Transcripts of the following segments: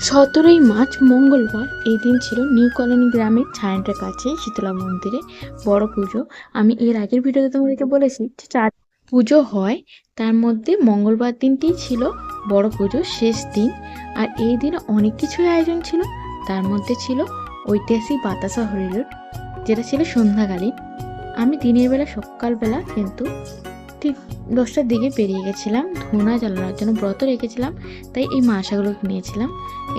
17ই March মঙ্গলবার এই দিন ছিল নিউ কলোনি গ্রামের ছায়ানটার কাছে শীতলা মন্দিরে বড় পুজো। আমি এর আগের ভিডিওতে তোমাদেরকে বলেছি যে চার পুজো হয়, তার মধ্যে মঙ্গলবার দিনটি ছিল বড় পুজোর শেষ দিন। আর এই দিন অনেক কিছুই আয়োজন ছিল, তার মধ্যে ছিল ঐতিহাসিক বাতাসা হরিলুট, যেটা ছিল সন্ধ্যাকালীন। আমি দিনের বেলা সকালবেলা কিন্তু ঠিক 10টার দিকে বেরিয়ে গেছিলাম ধুনা জ্বালানোর জন্য, ব্রত রেখেছিলাম তাই এই মাসাগুলো নিয়েছিলাম।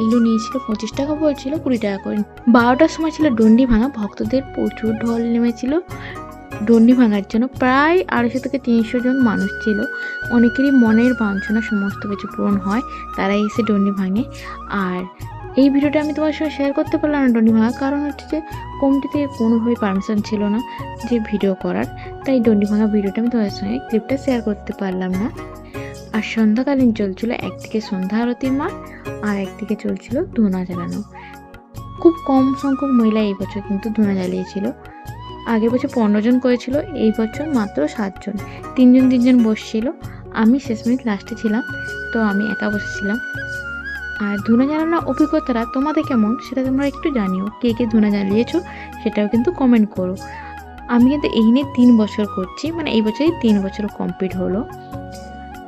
এগুলো নিয়েছিল 25 টাকা, বলছিল 20 টাকা করে। 12টার সময় ছিল ডন্ডি ভাঙা, ভক্তদের প্রচুর ঢল নেমেছিল ডন্ডি ভাঙার জন্য। প্রায় 250 থেকে 300 জন মানুষ ছিল। অনেকেরই মনের বাঞ্ছনা সমস্ত কিছু পূরণ হয়, তারাই এসে ডন্ডি ভাঙে। আর এই ভিডিওটা আমি তোমার সঙ্গে শেয়ার করতে পারলাম না ডন্ডি ভাঙা, কারণ হচ্ছে যে কমিটি থেকে কোনোভাবে পারমিশন ছিল না যে ভিডিও করার, তাই ডন্ডি ভাঙা ভিডিওটা আমি তোমার সঙ্গে ক্লিপটা শেয়ার করতে পারলাম না। আর সন্ধ্যাকালীন চলছিল একদিকে সন্ধ্যা আরতির মাঠ, আর একদিকে চলছিল ধুনা জ্বালানো। খুব কম সংখ্যক মহিলা এই বছর কিন্তু ধুনা জ্বালিয়েছিল। আগের বছর 15 জন করেছিল, এই বছর মাত্র 7 জন। 3 জন বসছিল, আমি শেষ মিনিট লাস্টে ছিলাম, তো আমি একা বসেছিলাম। আর ধুনা জ্বালানোর অভিজ্ঞতাটা তোমাদের কেমন সেটা তোমরা একটু জানিও, কে কে ধুনা জ্বালিয়েছো সেটাও কিন্তু কমেন্ট করো। আমি কিন্তু এই নিয়ে 3 বছর করছি, মানে এই বছরই 3 বছর কমপ্লিট হলো।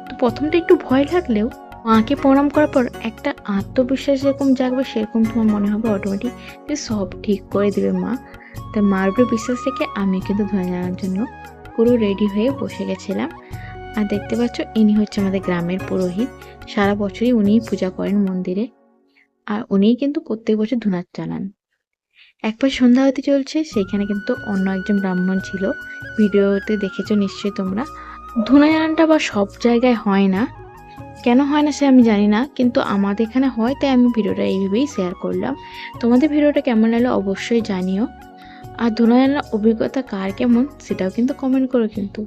তো প্রথমটা একটু ভয় লাগলেও মাকে প্রণাম করার পর একটা আত্মবিশ্বাস যেরকম জাগবে, সেরকম তোমার মনে হবে অটোমেটিক যে সব ঠিক করে দেবে মা। তাই মার উপরে বিশ্বাস রেখে আমি কিন্তু ধুনা জ্বালানোর জন্য পুরো রেডি হয়ে বসে গেছিলাম। আর দেখতে পাচ্ছ, ইনি হচ্ছে আমাদের গ্রামের পুরোহিত। সারা বছরই উনিই পূজা করেন মন্দিরে, আর উনিই কিন্তু প্রত্যেক বছর ধুনা জ্বালান। একবার সন্ধ্যা আরতি চলছে, সেইখানে কিন্তু অন্য একজন ব্রাহ্মণ ছিল, ভিডিওতে দেখেছো নিশ্চয়ই তোমরা। ধুনা জ্বালানটা বা সব জায়গায় হয় না, কেন হয় না সে আমি জানি না, কিন্তু আমাদের এখানে হয়, তাই আমি ভিডিওটা এইভাবেই শেয়ার করলাম। তোমাদের ভিডিওটা কেমন লাগলো অবশ্যই জানিও। আর ধুনা জ্বালানোর অভিজ্ঞতা কার কেমন সেটাও কিন্তু কমেন্ট করো কিন্তু।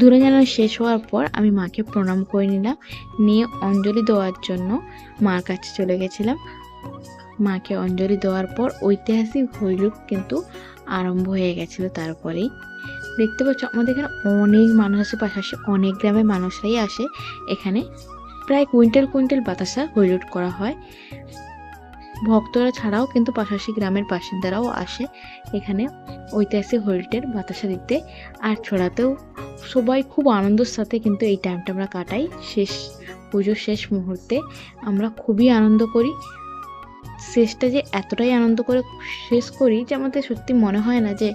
ধুনা জ্বালানো শেষ হওয়ার পর আমি মাকে প্রণাম করে নিলাম, নিয়ে অঞ্জলি দেওয়ার জন্য মার কাছে চলে গেছিলাম। মাকে অঞ্জলি দেওয়ার পর ঐতিহাসিক হইলুট কিন্তু আরম্ভ হয়ে গেছিলো। তারপরেই দেখতে পাচ্ছ আমাদের এখানে অনেক মানুষ আসে, পাশাপাশি অনেক গ্রামের মানুষরাই আসে এখানে। প্রায় কুইন্টাল বাতাসা হইলুট করা হয়। ভক্তরা ছাড়াও কিন্তু পাশাপাশি গ্রামের বাসিন্দারাও আসে এখানে ঐতিহাসিক হইলুটের বাতাসা দিতে আর ছড়াতেও। সবাই খুব আনন্দের সাথে কিন্তু এই টাইমটা আমরা কাটাই। পুজোর শেষ মুহূর্তে আমরা খুবই আনন্দ করি। শেষটা যে এতটাই আনন্দ করে শেষ করি যে আমাদের সত্যি মনে হয় না যে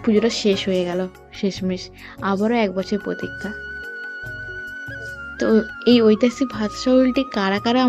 পুজোটা শেষ হয়ে গেল, শেষমেশ আবারও 1 বছর প্রতীক্ষা। তো এই ঐতিহাসিক ভাষা কারা কারা